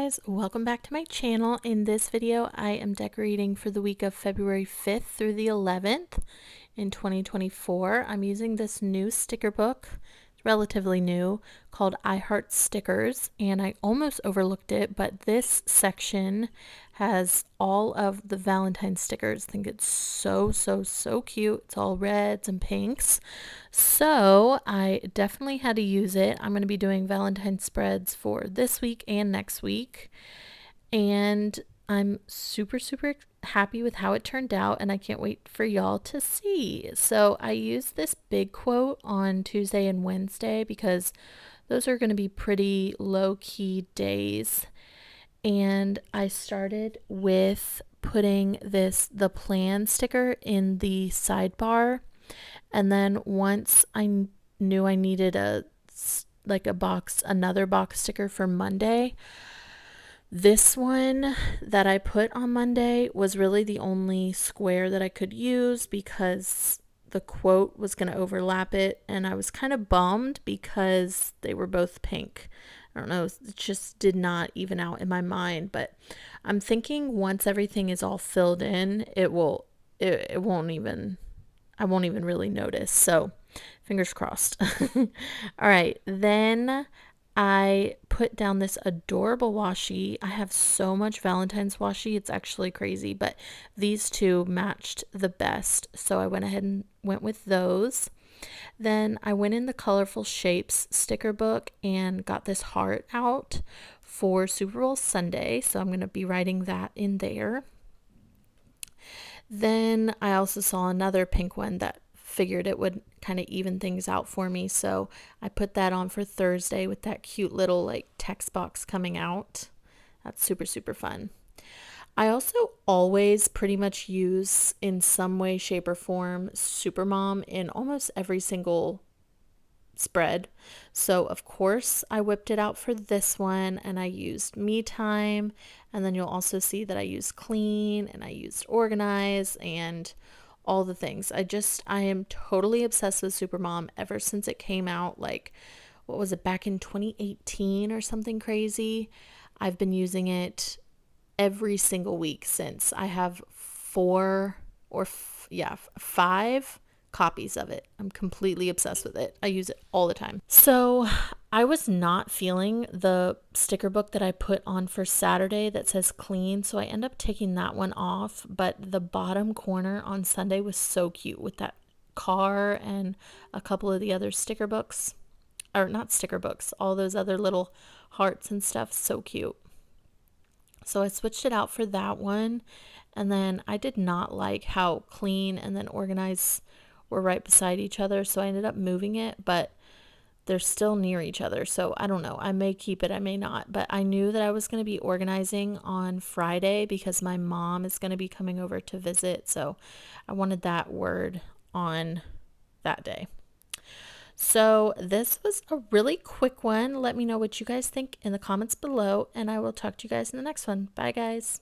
guys, welcome back to my channel. In this video I am decorating for the week of February 5th through the 11th in 2024. I'm using this new sticker book, it's relatively new, called I Heart Stickers, and I almost overlooked it, but this section has all of the Valentine stickers. I think it's so cute. It's all reds and pinks, so I definitely had to use it. I'm going to be doing Valentine spreads for this week and next week, and I'm super happy with how it turned out, and I can't wait for y'all to see. So I used this big quote on Tuesday and Wednesday because those are going to be pretty low-key days, and I started with putting the plan sticker in the sidebar, and then once I knew I needed another box sticker for Monday, this one that I put on Monday was really the only square that I could use because the quote was going to overlap it, and I was kind of bummed because they were both pink. I don't know, it just did not even out in my mind, but I'm thinking once everything is all filled in, it won't even, I won't even really notice. So fingers crossed. All right, then I put down this adorable washi. I have so much Valentine's washi, it's actually crazy, but these two matched the best, so I went ahead and went with those. Then I went in the Colorful Shapes sticker book and got this heart out for Super Bowl Sunday, so I'm going to be writing that in there. Then I also saw another pink one that figured it would kind of even things out for me, so I put that on for Thursday with that cute little like text box coming out. That's super fun. I also always pretty much use in some way, shape, or form Supermom in almost every single spread. So of course I whipped it out for this one, and I used Me Time, and then you'll also see that I used Clean and I used Organize and all the things. I am totally obsessed with Supermom ever since it came out, like, what was it, back in 2018 or something crazy. I've been using it every single week since. I have five copies of it. I'm completely obsessed with it. I use it all the time. So I was not feeling the sticker book that I put on for Saturday that says Clean, so I end up taking that one off, but the bottom corner on Sunday was so cute with that car and a couple of the other sticker books, or not sticker books, all those other little hearts and stuff. So cute. So I switched it out for that one, and then I did not like how Clean and then Organize were right beside each other, so I ended up moving it, but they're still near each other, so I don't know. I may keep it, I may not, but I knew that I was going to be organizing on Friday because my mom is going to be coming over to visit, so I wanted that word on that day. So this was a really quick one. Let me know what you guys think in the comments below, and I will talk to you guys in the next one. Bye, guys.